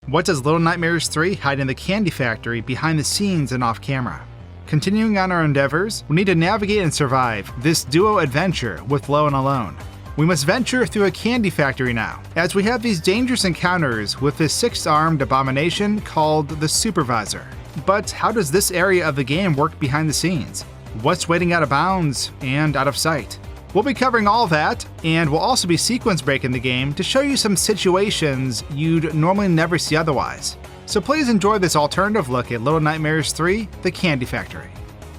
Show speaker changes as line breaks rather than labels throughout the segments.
What does Little Nightmares 3 hide in the candy factory behind the scenes and off camera? Continuing on our endeavors, we need to navigate and survive this duo adventure with Lo and Alone. We must venture through a candy factory now, as we have these dangerous encounters with this six-armed abomination called the Supervisor. But how does this area of the game work behind the scenes? What's waiting out of bounds and out of sight? We'll be covering all that, and we'll also be sequence breaking the game to show you some situations you'd normally never see otherwise. So please enjoy this alternative look at Little Nightmares 3: The Candy Factory.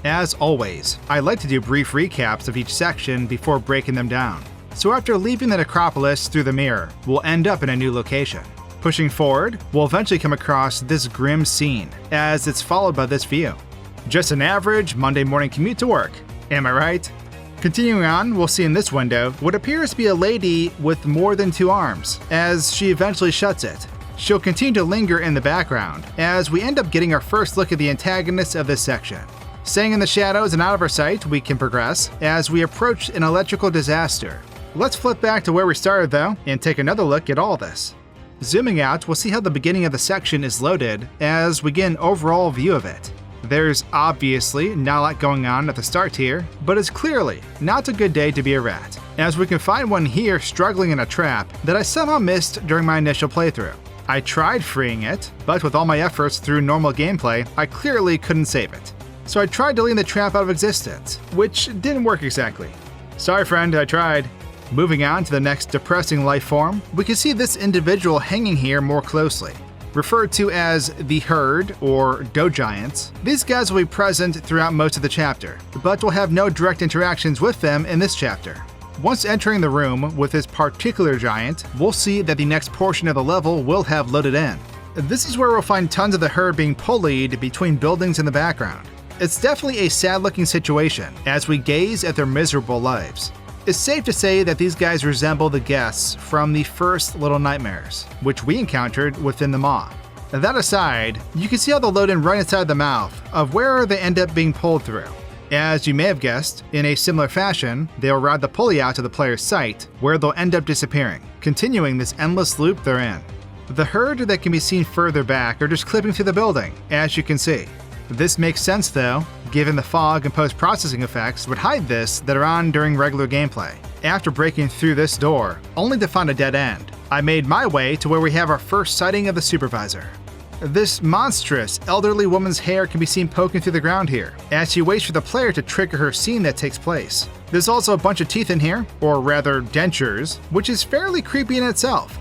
As always, I like to do brief recaps of each section before breaking them down. So after leaving the necropolis through the mirror, we'll end up in a new location. Pushing forward, we'll eventually come across this grim scene, as it's followed by this view. Just an average Monday morning commute to work, am I right? Continuing on, we'll see in this window what appears to be a lady with more than two arms, as she eventually shuts it. She'll continue to linger in the background, as we end up getting our first look at the antagonist of this section. Staying in the shadows and out of our sight, we can progress as we approach an electrical disaster. Let's flip back to where we started though, and take another look at all this. Zooming out, we'll see how the beginning of the section is loaded as we get an overall view of it. There's obviously not a lot going on at the start here, but it's clearly not a good day to be a rat, as we can find one here struggling in a trap that I somehow missed during my initial playthrough. I tried freeing it, but with all my efforts through normal gameplay, I clearly couldn't save it. So I tried deleting the trap out of existence, which didn't work exactly. Sorry friend, I tried. Moving on to the next depressing life form, we can see this individual hanging here more closely. Referred to as the Herd, or Dough Giants, these guys will be present throughout most of the chapter, but we'll have no direct interactions with them in this chapter. Once entering the room with this particular giant, we'll see that the next portion of the level will have loaded in. This is where we'll find tons of the Herd being pullied between buildings in the background. It's definitely a sad-looking situation as we gaze at their miserable lives. It's safe to say that these guys resemble the guests from the first Little Nightmares, which we encountered within the maw. That aside, you can see how they'll load in right inside the mouth of where they end up being pulled through. As you may have guessed, in a similar fashion, they'll ride the pulley out to the player's sight, where they'll end up disappearing, continuing this endless loop they're in. The Herd that can be seen further back are just clipping through the building, as you can see. This makes sense though, given the fog and post-processing effects would hide this that are on during regular gameplay. After breaking through this door, only to find a dead end, I made my way to where we have our first sighting of the Supervisor. This monstrous, elderly woman's hair can be seen poking through the ground here, as she waits for the player to trigger her scene that takes place. There's also a bunch of teeth in here, or rather dentures, which is fairly creepy in itself.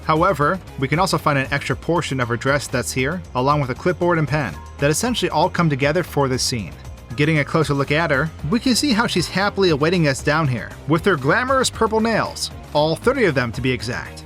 However, we can also find an extra portion of her dress that's here, along with a clipboard and pen, that essentially all come together for this scene. Getting a closer look at her, we can see how she's happily awaiting us down here, with her glamorous purple nails, all 30 of them to be exact.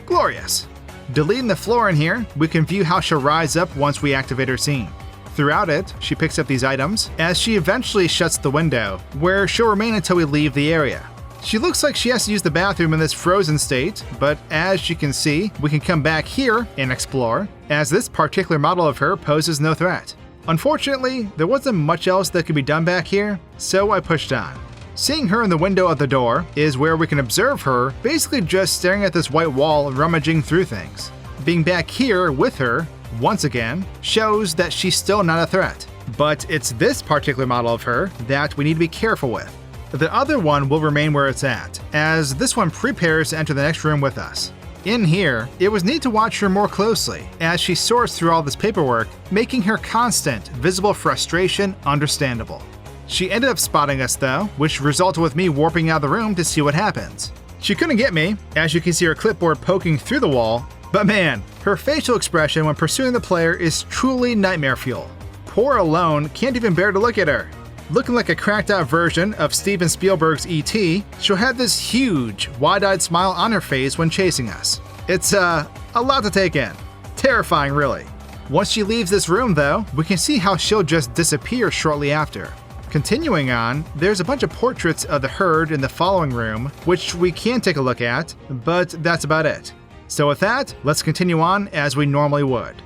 Glorious! Deleting the floor in here, we can view how she'll rise up once we activate her scene. Throughout it, she picks up these items, as she eventually shuts the window, where she'll remain until we leave the area. She looks like she has to use the bathroom in this frozen state, but as you can see, we can come back here and explore, as this particular model of her poses no threat. Unfortunately, there wasn't much else that could be done back here, so I pushed on. Seeing her in the window of the door is where we can observe her basically just staring at this white wall and rummaging through things. Being back here with her, once again, shows that she's still not a threat. But it's this particular model of her that we need to be careful with. The other one will remain where it's at, as this one prepares to enter the next room with us. In here, it was neat to watch her more closely, as she sorts through all this paperwork, making her constant, visible frustration understandable. She ended up spotting us though, which resulted with me warping out of the room to see what happens. She couldn't get me, as you can see her clipboard poking through the wall, but man, her facial expression when pursuing the player is truly nightmare fuel. Poor Alone can't even bear to look at her. Looking like a cracked out version of Steven Spielberg's E.T., she'll have this huge, wide-eyed smile on her face when chasing us. It's a lot to take in. Terrifying, really. Once she leaves this room though, we can see how she'll just disappear shortly after. Continuing on, there's a bunch of portraits of the Herd in the following room, which we can take a look at, but that's about it. So with that, let's continue on as we normally would.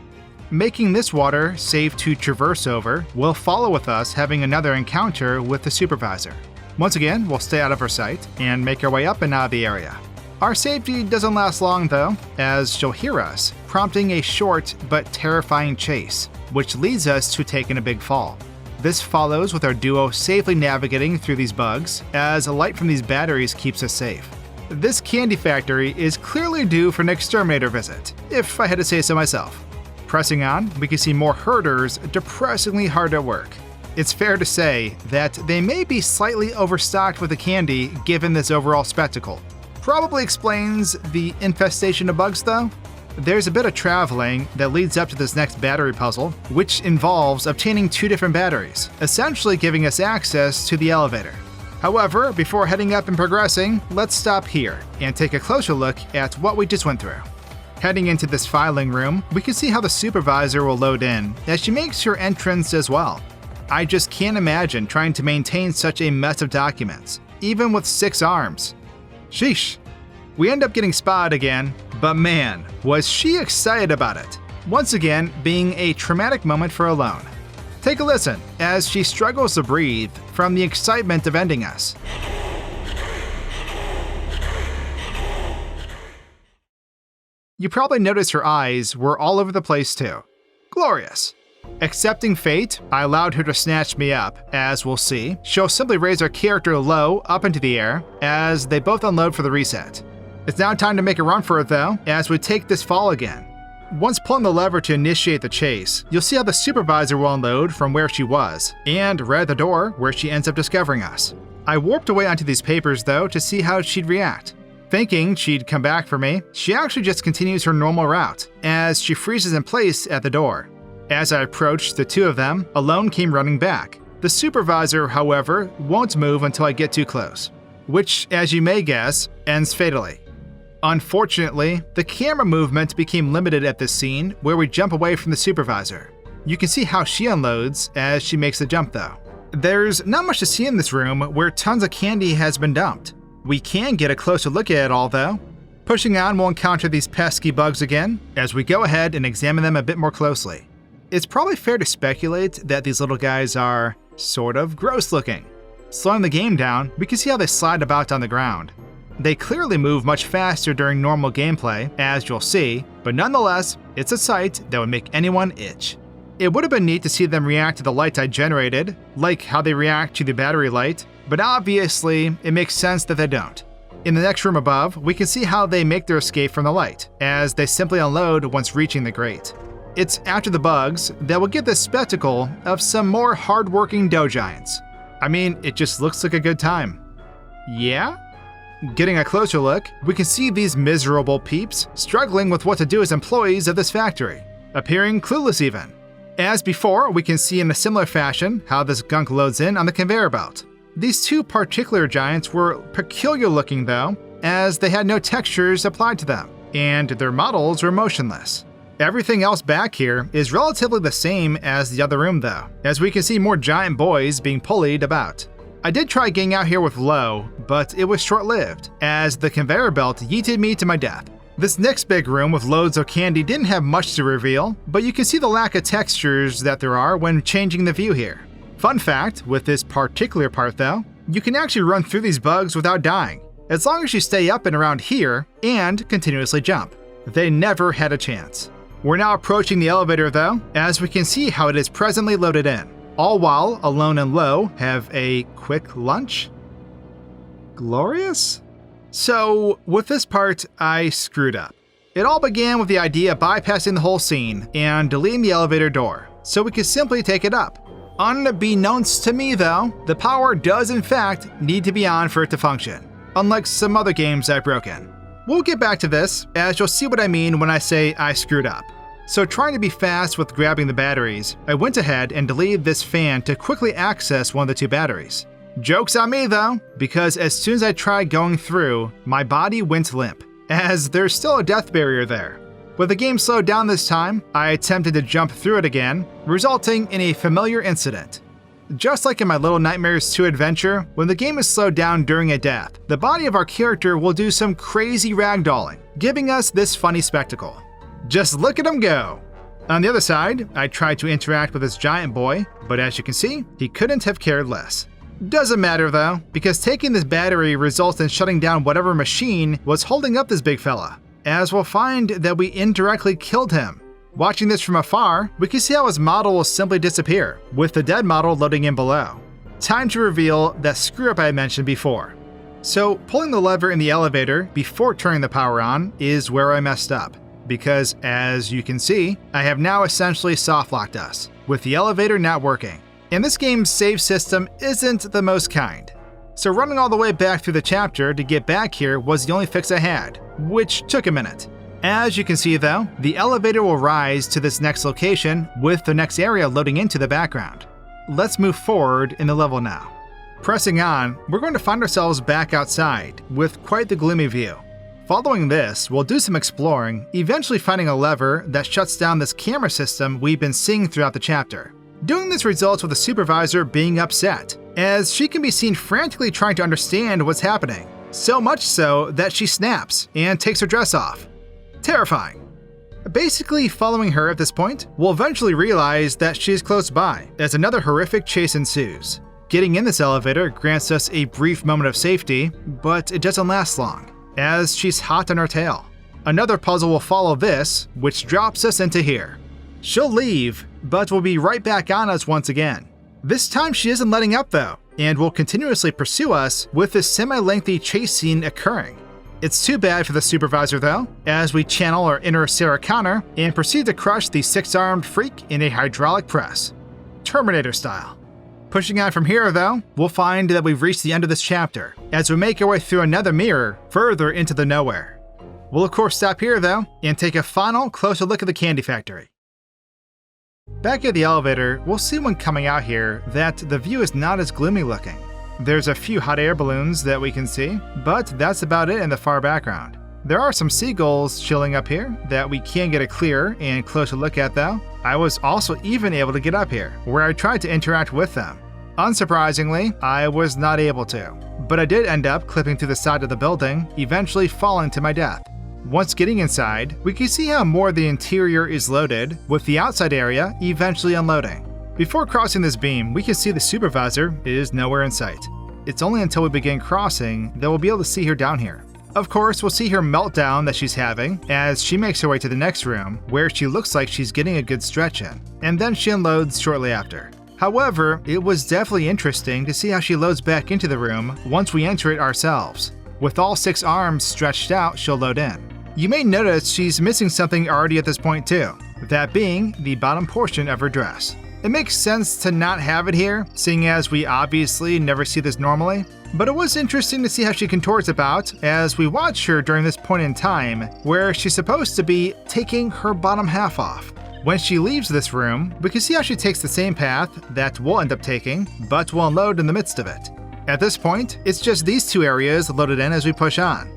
Making this water safe to traverse over will follow with us having another encounter with the Supervisor. Once again, we'll stay out of her sight and make our way up and out of the area. Our safety doesn't last long though, as she'll hear us, prompting a short but terrifying chase, which leads us to taking a big fall. This follows with our duo safely navigating through these bugs, as a light from these batteries keeps us safe. This candy factory is clearly due for an exterminator visit, if I had to say so myself. Pressing on, we can see more herders depressingly hard at work. It's fair to say that they may be slightly overstocked with the candy given this overall spectacle. Probably explains the infestation of bugs though. There's a bit of traveling that leads up to this next battery puzzle, which involves obtaining 2 different batteries, essentially giving us access to the elevator. However, before heading up and progressing, let's stop here and take a closer look at what we just went through. Heading into this filing room, we can see how the supervisor will load in as she makes her entrance as well. I just can't imagine trying to maintain such a mess of documents, even with 6 arms. Sheesh. We end up getting spotted again, but man, was she excited about it. Once again, being a traumatic moment for Alone. Take a listen as she struggles to breathe from the excitement of ending us. You probably noticed her eyes were all over the place too. Glorious. Accepting fate, I allowed her to snatch me up. As we'll see, she'll simply raise our character low up into the air as they both unload for the reset. It's now time to make a run for it though, as we take this fall again. Once pulling the lever to initiate the chase, you'll see how the supervisor will unload from where she was, and right at the door where she ends up discovering us. I warped away onto these papers though to see how she'd react. Thinking she'd come back for me, she actually just continues her normal route, as she freezes in place at the door. As I approached the 2 of them, Alone came running back. The supervisor, however, won't move until I get too close, which, as you may guess, ends fatally. Unfortunately, the camera movement became limited at this scene where we jump away from the supervisor. You can see how she unloads as she makes the jump though. There's not much to see in this room where tons of candy has been dumped. We can get a closer look at it all though. Pushing on, we'll encounter these pesky bugs again as we go ahead and examine them a bit more closely. It's probably fair to speculate that these little guys are sort of gross looking. Slowing the game down, we can see how they slide about on the ground. They clearly move much faster during normal gameplay, as you'll see, but nonetheless, it's a sight that would make anyone itch. It would have been neat to see them react to the light I generated, like how they react to the battery light, but obviously, it makes sense that they don't. In the next room above, we can see how they make their escape from the light, as they simply unload once reaching the grate. It's after the bugs that we'll get this spectacle of some more hard-working dough giants. I mean, it just looks like a good time. Yeah? Getting a closer look, we can see these miserable peeps struggling with what to do as employees of this factory, appearing clueless even. As before, we can see in a similar fashion how this gunk loads in on the conveyor belt. These 2 particular giants were peculiar looking though, as they had no textures applied to them, and their models were motionless. Everything else back here is relatively the same as the other room though, as we can see more giant boys being pulleyed about. I did try getting out here with Low, but it was short-lived, as the conveyor belt yeeted me to my death. This next big room with loads of candy didn't have much to reveal, but you can see the lack of textures that there are when changing the view here. Fun fact, with this particular part though, you can actually run through these bugs without dying, as long as you stay up and around here and continuously jump. They never had a chance. We're now approaching the elevator though, as we can see how it is presently loaded in. All while Alone and Low have a quick lunch? Glorious? So, with this part, I screwed up. It all began with the idea of bypassing the whole scene and deleting the elevator door, so we could simply take it up. Unbeknownst to me though, the power does in fact need to be on for it to function, unlike some other games I've broken. We'll get back to this, as you'll see what I mean when I say I screwed up. So trying to be fast with grabbing the batteries, I went ahead and deleted this fan to quickly access one of the 2 batteries. Joke's on me though, because as soon as I tried going through, my body went limp, as there's still a death barrier there. With the game slowed down this time, I attempted to jump through it again, resulting in a familiar incident. Just like in my Little Nightmares 2 adventure, when the game is slowed down during a death, the body of our character will do some crazy ragdolling, giving us this funny spectacle. Just look at him go! On the other side, I tried to interact with this giant boy, but as you can see, he couldn't have cared less. Doesn't matter though, because taking this battery results in shutting down whatever machine was holding up this big fella, as we'll find that we indirectly killed him. Watching this from afar, we can see how his model will simply disappear, with the dead model loading in below. Time to reveal that screw-up I mentioned before. So, pulling the lever in the elevator before turning the power on is where I messed up, because as you can see, I have now essentially soft-locked us, with the elevator not working. And this game's save system isn't the most kind. So running all the way back through the chapter to get back here was the only fix I had, which took a minute. As you can see though, the elevator will rise to this next location with the next area loading into the background. Let's move forward in the level now. Pressing on, we're going to find ourselves back outside with quite the gloomy view. Following this, we'll do some exploring, eventually finding a lever that shuts down this camera system we've been seeing throughout the chapter. Doing this results with the supervisor being upset, as she can be seen frantically trying to understand what's happening. So much so that she snaps and takes her dress off. Terrifying. Basically, following her at this point, we'll eventually realize that she is close by, as another horrific chase ensues. Getting in this elevator grants us a brief moment of safety, but it doesn't last long, as she's hot on her tail. Another puzzle will follow this, which drops us into here. She'll leave, but will be right back on us once again. This time she isn't letting up though, and will continuously pursue us with this semi-lengthy chase scene occurring. It's too bad for the supervisor though, as we channel our inner Sarah Connor and proceed to crush the six-armed freak in a hydraulic press, Terminator style. Pushing on from here though, we'll find that we've reached the end of this chapter, as we make our way through another mirror further into the nowhere. We'll of course stop here though, and take a final closer look at the candy factory. Back at the elevator, we'll see when coming out here that the view is not as gloomy looking. There's a few hot air balloons that we can see, but that's about it in the far background. There are some seagulls chilling up here that we can get a clearer and closer look at though. I was also even able to get up here, where I tried to interact with them. Unsurprisingly, I was not able to, but I did end up clipping through the side of the building, eventually falling to my death. Once getting inside, we can see how more of the interior is loaded, with the outside area eventually unloading. Before crossing this beam, we can see the supervisor is nowhere in sight. It's only until we begin crossing that we'll be able to see her down here. Of course, we'll see her meltdown that she's having as she makes her way to the next room, where she looks like she's getting a good stretch in, and then she unloads shortly after. However, it was definitely interesting to see how she loads back into the room once we enter it ourselves. With all 6 arms stretched out, she'll load in. You may notice she's missing something already at this point too, that being the bottom portion of her dress. It makes sense to not have it here, seeing as we obviously never see this normally, but it was interesting to see how she contorts about as we watch her during this point in time where she's supposed to be taking her bottom half off. When she leaves this room, we can see how she takes the same path that we'll end up taking, but will unload in the midst of it. At this point, it's just these 2 areas loaded in as we push on.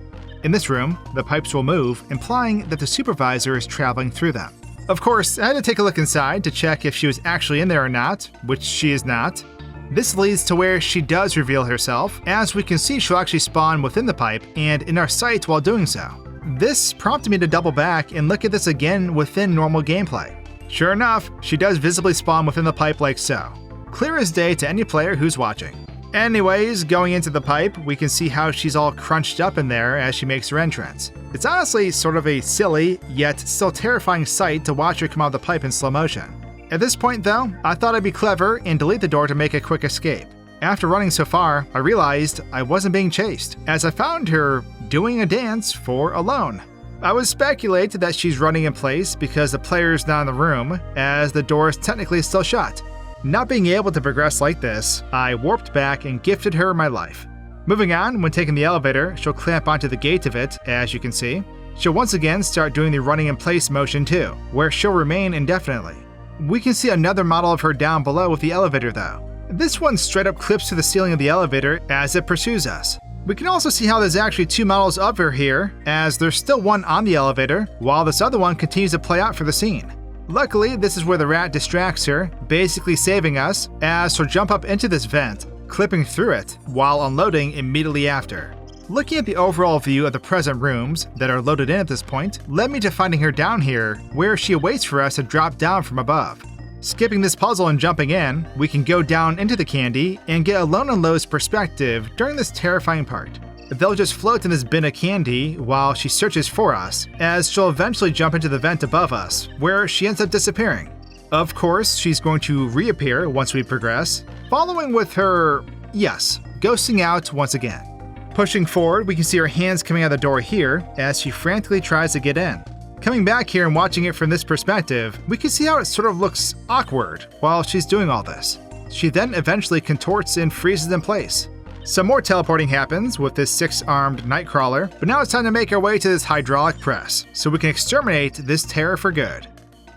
In this room, the pipes will move, implying that the supervisor is traveling through them. Of course, I had to take a look inside to check if she was actually in there or not, which she is not. This leads to where she does reveal herself, as we can see she'll actually spawn within the pipe and in our sight while doing so. This prompted me to double back and look at this again within normal gameplay. Sure enough, she does visibly spawn within the pipe like so. Clear as day to any player who's watching. Anyways, going into the pipe, we can see how she's all crunched up in there as she makes her entrance. It's honestly sort of a silly, yet still terrifying sight to watch her come out of the pipe in slow motion. At this point though, I thought I'd be clever and delete the door to make a quick escape. After running so far, I realized I wasn't being chased, as I found her doing a dance for Alone. I would speculate that she's running in place because the player's not in the room, as the door is technically still shut. Not being able to progress like this, I warped back and gifted her my life. Moving on, when taking the elevator, she'll clamp onto the gate of it, as you can see. She'll once again start doing the running in place motion too, where she'll remain indefinitely. We can see another model of her down below with the elevator though. This one straight up clips to the ceiling of the elevator as it pursues us. We can also see how there's actually 2 models of her here, as there's still one on the elevator, while this other one continues to play out for the scene. Luckily, this is where the rat distracts her, basically saving us, as she'll jump up into this vent, clipping through it, while unloading immediately after. Looking at the overall view of the present rooms that are loaded in at this point led me to finding her down here, where she awaits for us to drop down from above. Skipping this puzzle and jumping in, we can go down into the candy and get Alone and Low's perspective during this terrifying part. They'll just float in this bin of candy while she searches for us, as she'll eventually jump into the vent above us, where she ends up disappearing. Of course, she's going to reappear once we progress, following with her, yes, ghosting out once again. Pushing forward, we can see her hands coming out the door here as she frantically tries to get in. Coming back here and watching it from this perspective, we can see how it sort of looks awkward while she's doing all this. She then eventually contorts and freezes in place. Some more teleporting happens with this 6-armed nightcrawler, but now it's time to make our way to this hydraulic press so we can exterminate this terror for good.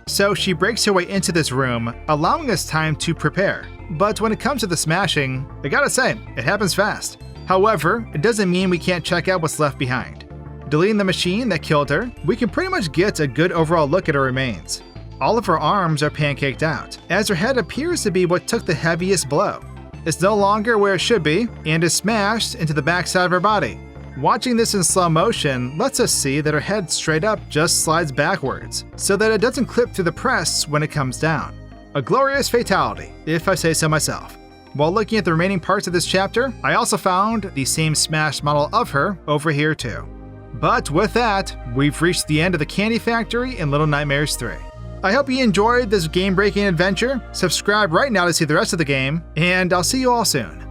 So she breaks her way into this room, allowing us time to prepare. But when it comes to the smashing, I gotta say, it happens fast. However, it doesn't mean we can't check out what's left behind. Deleting the machine that killed her, we can pretty much get a good overall look at her remains. All of her arms are pancaked out, as her head appears to be what took the heaviest blow. It's no longer where it should be, and is smashed into the backside of her body. Watching this in slow motion lets us see that her head straight up just slides backwards, so that it doesn't clip through the press when it comes down. A glorious fatality, if I say so myself. While looking at the remaining parts of this chapter, I also found the same smashed model of her over here too. But with that, we've reached the end of the Candy Factory in Little Nightmares 3. I hope you enjoyed this game-breaking adventure. Subscribe right now to see the rest of the game, and I'll see you all soon.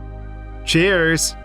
Cheers!